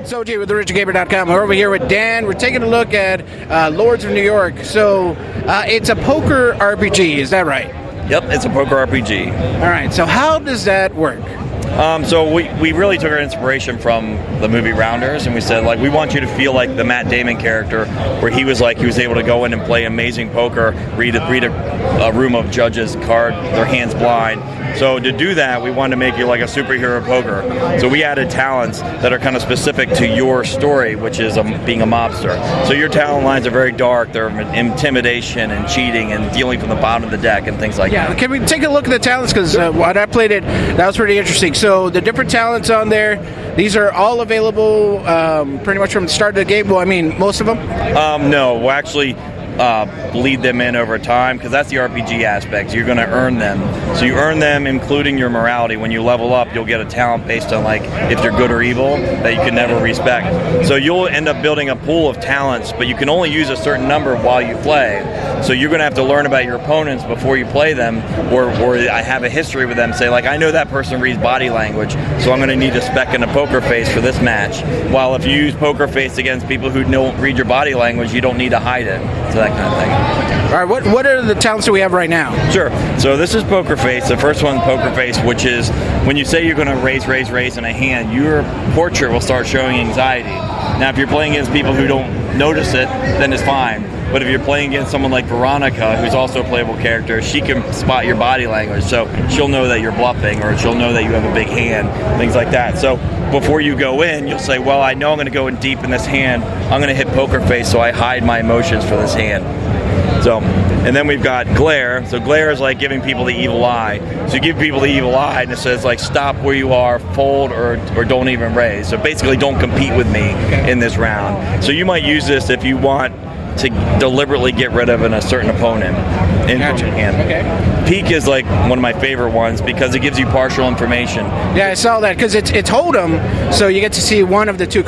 Soji with TheRichGamer.com. We're over here with Dan. We're taking a look at Lords of New York. So it's a poker RPG, is that right? Yep, it's a poker RPG. All right, so how does that work? So we really took our inspiration from the movie Rounders, and we said, like, we want you to feel like the Matt Damon character, where he was able to go in and play amazing poker, read a room of judges' card, their hands blind. So to do that, we wanted to make you like a superhero poker. So we added talents that are kind of specific to your story, which is being a mobster. So your talent lines are very dark. They're intimidation and cheating and dealing from the bottom of the deck and things like that. Yeah, can we take a look at the talents? Because when I played it, that was pretty interesting. So the different talents on there, these are all available pretty much from the start of the game. Well, I mean, most of them? No, we'll actually bleed them in over time, because that's the RPG aspect. You're going to earn them. So you earn them including your morality. When you level up, you'll get a talent based on like if you're good or evil that you can never respect. So you'll end up building a pool of talents, but you can only use a certain number while you play. So you're going to have to learn about your opponents before you play them, or I have a history with them. Say, like, I know that person reads body language, so I'm going to need to spec in a poker face for this match. While if you use poker face against people who don't read your body language, you don't need to hide it. So that kind of thing. All right, what are the talents that we have right now? Sure. So this is Poker Face. The first one, Poker Face, which is when you say you're going to raise in a hand, your portrait will start showing anxiety. Now, if you're playing against people who don't notice it, then it's fine. But if you're playing against someone like Veronica, who's also a playable character, she can spot your body language. So she'll know that you're bluffing, or she'll know that you have a big hand, things like that. So before you go in, you'll say, well, I know I'm going to go in deep in this hand. I'm going to hit Poker Face, so I hide my emotions for this hand. So, and then we've got Glare. So Glare is like giving people the evil eye. So you give people the evil eye, and it says, like, stop where you are, fold, or don't even raise. So basically, don't compete with me in this round. So you might use this if you want to deliberately get rid of a certain opponent in your hand. Okay. Peek is like one of my favorite ones because it gives you partial information. Yeah, I saw that, because it's Hold'em, so you get to see one of the two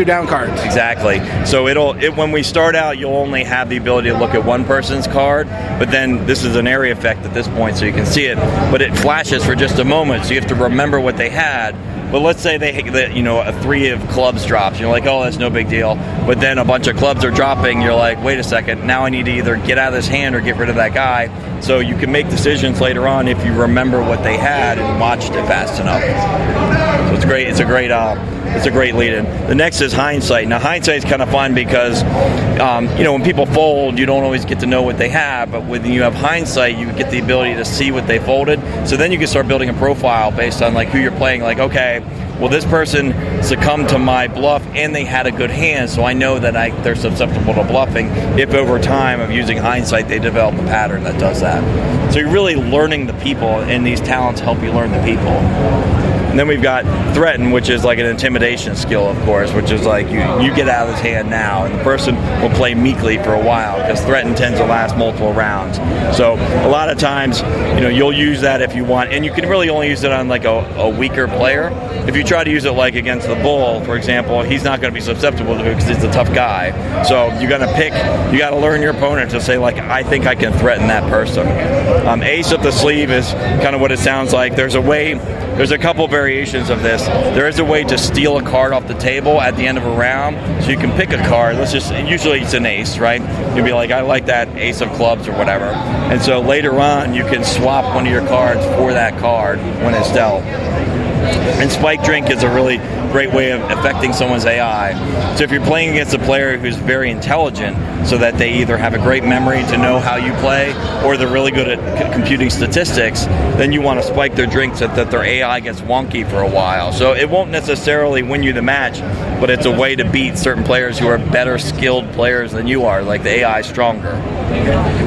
down cards. Exactly. So when we start out, you'll only have the ability to look at one person's card, but then this is an area effect at this point, so you can see it, but it flashes for just a moment, so you have to remember what they had. But let's say a 3 of clubs drops. You're like, oh, that's no big deal. But then a bunch of clubs are dropping. You're like, wait a second. Now I need to either get out of this hand or get rid of that guy. So you can make decisions later on if you remember what they had and watched it fast enough. So it's great. It's a great lead-in. The next is Hindsight. Now, Hindsight is kind of fun because, when people fold, you don't always get to know what they have. But when you have Hindsight, you get the ability to see what they folded. So then you can start building a profile based on like who you're playing. Like, okay, well, this person succumbed to my bluff and they had a good hand, so I know that they're susceptible to bluffing if over time of using Hindsight they develop a pattern that does that. So you're really learning the people, and these talents help you learn the people. And then we've got Threaten, which is like an intimidation skill, of course, which is like you get out of his hand now, and the person will play meekly for a while because Threaten tends to last multiple rounds. So a lot of times, you'll use that if you want, and you can really only use it on like a weaker player. If you try to use it like against the Bull, for example, he's not going to be susceptible to it because he's a tough guy. So you got to learn your opponent to say, like, I think I can threaten that person. Ace up the sleeve is kind of what it sounds like. There's a couple variations of this. There is a way to steal a card off the table at the end of a round. So you can pick a card. Usually it's an ace, right? You'll be like, I like that ace of clubs or whatever. And so later on, you can swap one of your cards for that card when it's dealt. And Spike Drink is a really great way of affecting someone's AI. So if you're playing against a player who's very intelligent, so that they either have a great memory to know how you play, or they're really good at computing statistics, then you want to spike their drink so that their AI gets wonky for a while. So it won't necessarily win you the match, but it's a way to beat certain players who are better skilled players than you are, like the AI is stronger.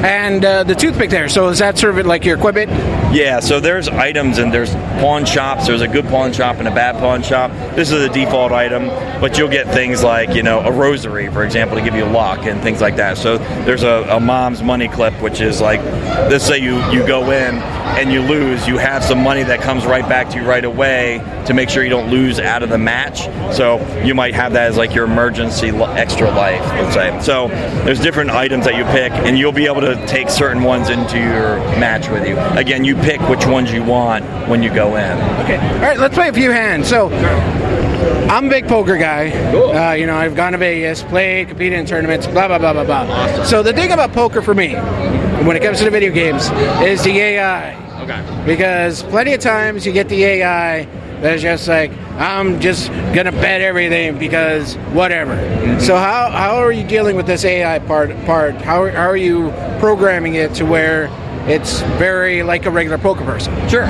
And the toothpick there, so is that sort of like your equipment? Yeah, so there's items and there's pawn shops. There's a good pawn shop and a bad pawn shop. This is a default item, but you'll get things like, a rosary, for example, to give you luck and things like that. So there's a mom's money clip, which is like, let's say you go in and you lose, you have some money that comes right back to you right away to make sure you don't lose out of the match. So you might have that as like your emergency extra life, let's say. So there's different items that you pick, and you'll be able to take certain ones into your match with you. Again, you pick which ones you want when you go in. Okay. All right, let's play a few hands. So I'm a big poker guy. Cool. I've gone to Vegas, played, competed in tournaments, blah, blah, blah, blah, blah. Awesome. So the thing about poker for me, when it comes to the video games, is the AI. Okay. Because plenty of times you get the AI that's just like, I'm just going to bet everything because whatever. Mm-hmm. So how are you dealing with this AI part? How are you programming it to where it's very like a regular poker person? Sure.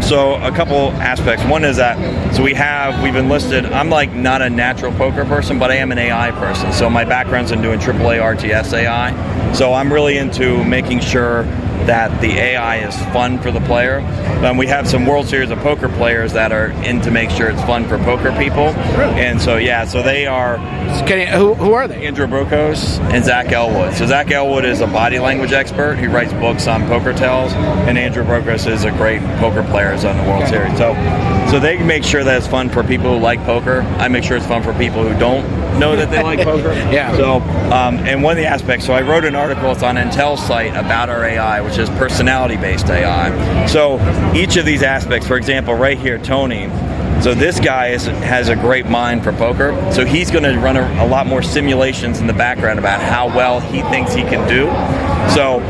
So a couple aspects. One is that we've enlisted. I'm like not a natural poker person, but I am an AI person. So my background's in doing AAA RTS AI. So I'm really into making sure that the AI is fun for the player. We have some World Series of Poker players that are in to make sure it's fun for poker people. Really? And so so they are. Who are they? Andrew Brokos and Zach Elwood. So Zach Elwood is a body language expert. He writes books on poker tells, and Andrew Brokos is a great poker player on the World Series. So they make sure that it's fun for people who like poker. I make sure it's fun for people who don't know that they like poker. Yeah. So and one of the aspects. So I wrote an article. It's on Intel's site about our AI, which is personality-based AI. So each of these aspects, for example, right here, Tony. So this guy has a great mind for poker. So he's going to run a lot more simulations in the background about how well he thinks he can do. So,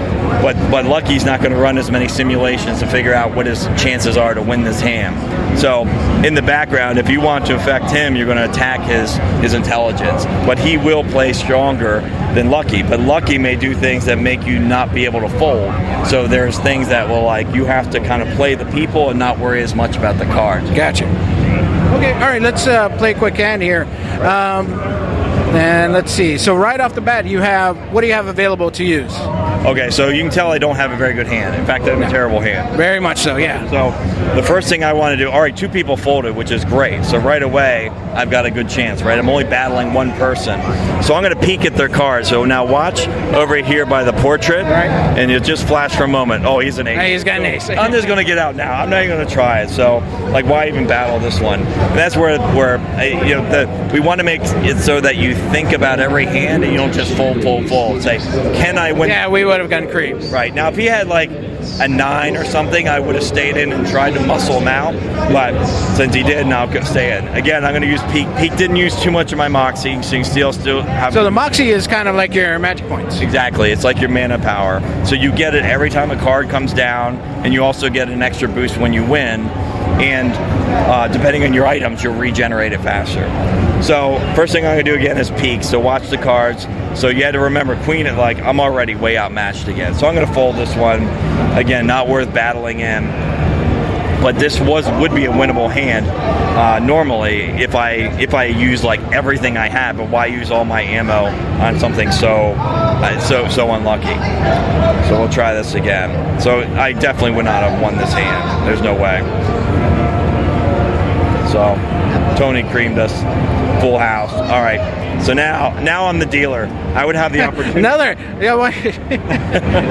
but Lucky's not going to run as many simulations to figure out what his chances are to win this hand. So in the background, if you want to affect him, you're going to attack his intelligence. But he will play stronger than Lucky. But Lucky may do things that make you not be able to fold. So there's things that will you have to kind of play the people and not worry as much about the cards. Gotcha. Okay, all right, let's play a quick hand here. And let's see. So right off the bat, what do you have available to use? Okay, so you can tell I don't have a very good hand. In fact, I have a terrible hand. Very much so, yeah. So the first thing I want to do, all right, 2 people folded, which is great. So right away, I've got a good chance, right? I'm only battling one person. So I'm going to peek at their cards. So now watch over here by the portrait, right, and you just flash for a moment. Oh, he's an ace. Hey, he's got an ace. I'm just going to get out now. I'm not even going to try it. So, why even battle this one? And that's where we want to make it so that you think about every hand and you don't just fold. Say, can I win? Yeah, we would have gone creep. Right. Now, if he had a 9 or something, I would have stayed in and tried to muscle him out. But since he did, now I'm going to stay in. Again, I'm going to use Peak. Peak didn't use too much of my Moxie, so you can still have... So the Moxie is kind of like your magic points. Exactly. It's like your mana power. So you get it every time a card comes down, and you also get an extra boost when you win. And depending on your items, you'll regenerate it faster. So first thing I'm going to do again is Peak. So watch the cards. So you had to remember Queen I'm already way outmatched again. So I'm going to fold this one. Again, not worth battling in. But this would be a winnable hand normally if I use everything I have. But why use all my ammo on something so unlucky? So we'll try this again. So I definitely would not have won this hand. There's no way. So Tony creamed us. Full house. All right. So now I'm the dealer. I would have the opportunity.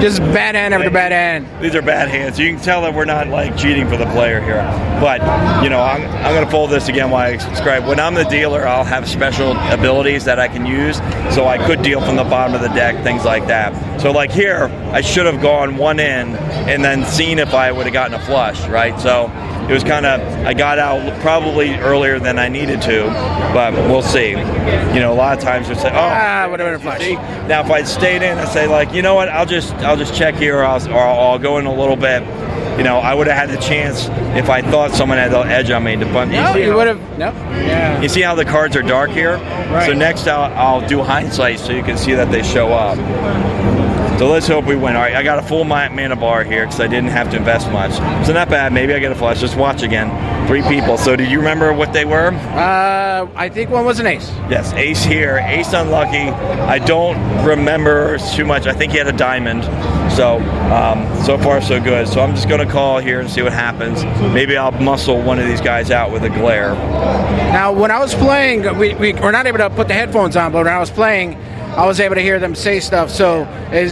Just bad hand after bad hand. These are bad hands. You can tell that we're not cheating for the player here. But I'm going to fold this again while I describe. When I'm the dealer, I'll have special abilities that I can use. So I could deal from the bottom of the deck, things like that. So here, I should have gone one in and then seen if I would have gotten a flush, right? So it was I got out probably earlier than I needed to, but we'll see. A lot of times you'll say, whatever a flush. Now if I'd stayed in and say you know what, I'll just check here, or I'll go in a little bit. I would have had the chance if I thought someone had the edge on me to bunt. No, you would have. No. Yeah. You see how the cards are dark here? Right. So next I'll do hindsight so you can see that they show up. So let's hope we win. All right, I got a full mana bar here because I didn't have to invest much. So not bad. Maybe I get a flush. Just watch again. 3 people. So do you remember what they were? I think one was an ace. Yes, ace here. Ace unlucky. I don't remember too much. I think he had a diamond. So far so good. So I'm just going to call here and see what happens. Maybe I'll muscle one of these guys out with a glare. Now, when I was playing, we're not able to put the headphones on, but when I was playing, I was able to hear them say stuff. So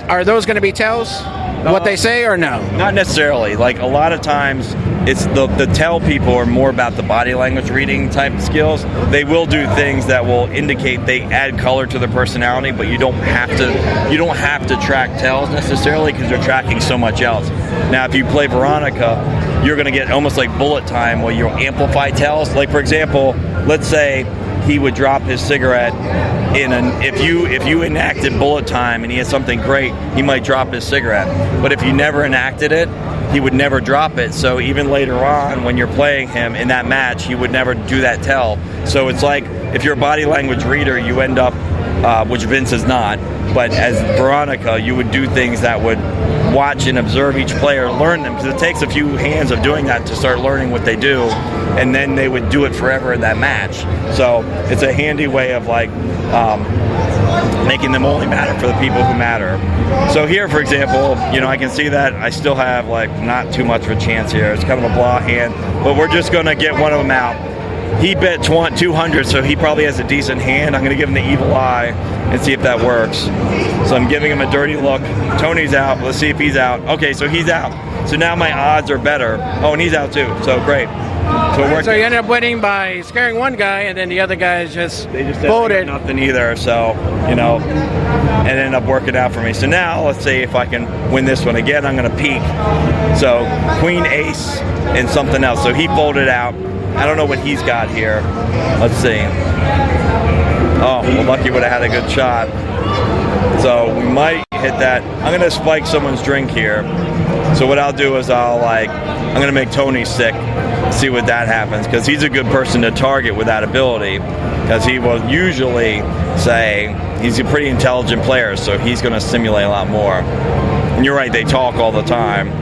are those going to be tells? What they say or no? Not necessarily. A lot of times it's the tell people are more about the body language reading type skills. They will do things that will indicate they add color to their personality, but you don't have to track tells necessarily because you're tracking so much else. Now if you play Veronica, you're going to get almost like bullet time where you'll amplify tells. For example, let's say he would drop his cigarette if you enacted bullet time and he had something great, he might drop his cigarette. But if you never enacted it, he would never drop it. So even later on, when you're playing him in that match, he would never do that tell. So it's like if you're a body language reader, you end up, which Vince is not, but as Veronica, you would do things that would watch and observe each player, learn them, because it takes a few hands of doing that to start learning what they do, and then they would do it forever in that match. So it's a handy way of like making them only matter for the people who matter. So here, for example, I can see that I still have like not too much of a chance here. It's kind of a blah hand, but we're just going to get one of them out. He bet 200, so he probably has a decent hand. I'm going to give him the evil eye and see if that works. So I'm giving him a dirty look. Tony's out. Let's see if he's out. Okay, so he's out. So now my odds are better. Oh, and he's out too. So great. So it worked. So you ended up winning by scaring one guy, and then the other guys just folded. folded. Nothing either. So, it ended up working out for me. So now let's see if I can win this one again. I'm going to peek. So queen, ace, and something else. So he folded out. I don't know what he's got here. Let's see. Oh, well, Lucky would have had a good shot. So we might hit that. I'm going to spike someone's drink here. So what I'll do is I'm going to make Tony sick, see what that happens, because he's a good person to target with that ability, because he will usually say he's a pretty intelligent player, so he's going to simulate a lot more. And you're right, they talk all the time.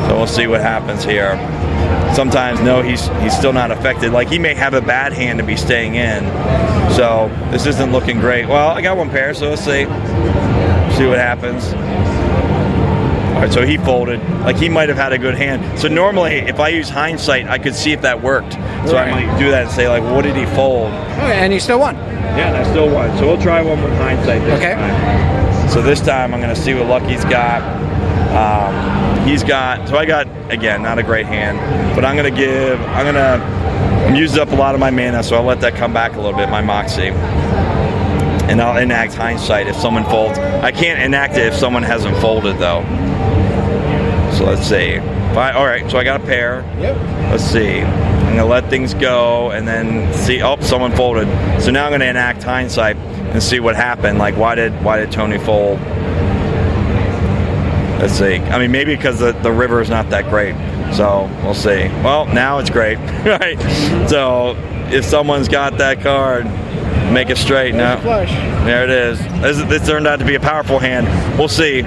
So we'll see what happens here. Sometimes, no, he's still not affected. Like, he may have a bad hand to be staying in. So this isn't looking great. Well, I got one pair, so let's see. See what happens. All right, so he folded. Like, he might have had a good hand. So normally, if I use hindsight, I could see if that worked. So right. I might do that and say, like, what did he fold? Okay, and he still won. Yeah, and I still won. So we'll try one with hindsight this time. So this time, I'm going to see what Lucky's got. So I got, again, not a great hand, but I'm used up a lot of my mana, so I'll let that come back a little bit, my Moxie. And I'll enact hindsight if someone folds. I can't enact it if someone hasn't folded, though. So let's see. All right, so I got a pair. Yep. Let's see. I'm going to let things go and then see. Oh, someone folded. So now I'm going to enact hindsight and see what happened. Like, why did Tony fold? Let's see. I mean, maybe because the river is not that great. So we'll see. Well, now it's great. Right. So if someone's got that card, make it straight. Now there it is. This turned out to be a powerful hand. We'll see.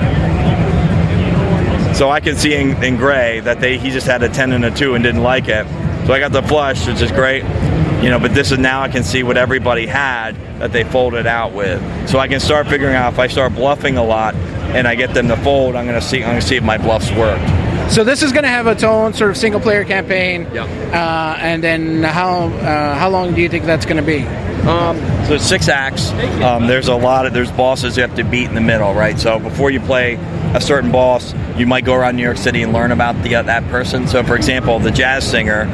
So I can see in gray that he just had a 10 and a 2 and didn't like it. So I got the flush, which is great. But this is now I can see what everybody had that they folded out with. So I can start figuring out if I start bluffing a lot and I get them to fold, I'm going to see if my bluffs work. So this is going to have its own sort of single player campaign. Yeah. And then how long do you think that's going to be? So it's 6 acts. There's bosses you have to beat in the middle, right? So before you play a certain boss, you might go around New York City and learn about that person. So, for example, the jazz singer,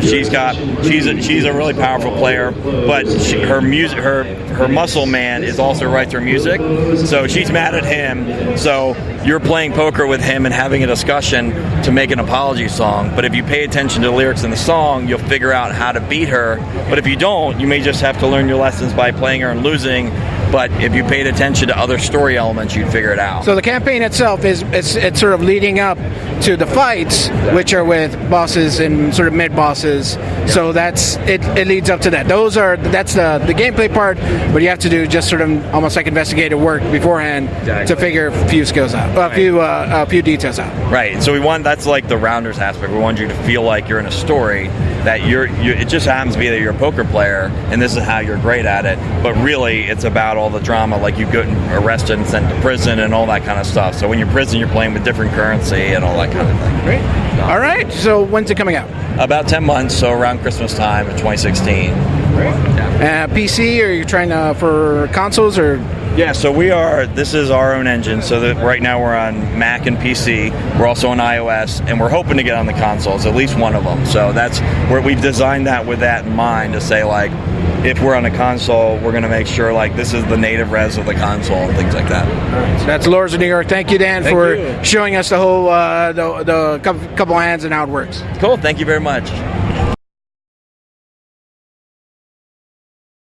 she's a really powerful player, but her muscle man is also writes her music. So she's mad at him. So you're playing poker with him and having a discussion to make an apology song. But if you pay attention to the lyrics in the song, you'll figure out how to beat her. But if you don't, you may just have to learn your lessons by playing her and losing. But if you paid attention to other story elements, you'd figure it out. So the campaign itself it's sort of leading up to the fights, which are with bosses and sort of mid bosses. Yeah. So that's it. It leads up to that. That's the gameplay part. But you have to do just sort of almost like investigative work beforehand to figure a few skills out, a few details out. Right. So that's like the rounders aspect. We want you to feel like you're in a story that it just happens to be that you're a poker player and this is how you're great at it. But really, it's about all the drama, like you get arrested and sent to prison and all that kind of stuff. So when you're in prison, you're playing with different currency and all that kind of thing. Great. All right. So when's it coming out? About 10 months, so around Christmas time of 2016. Great. Yeah. PC, or are you trying for consoles or? Yeah, so this is our own engine, so that right now we're on Mac and PC. We're also on iOS, and we're hoping to get on the consoles, at least one of them. So that's where we've designed that with that in mind, to say, like, if we're on a console, we're going to make sure, like, this is the native res of the console and things like that. All right, so that's Lures of New York. Thank you, Dan, for showing us the whole the couple hands and how it works. Cool, thank you very much.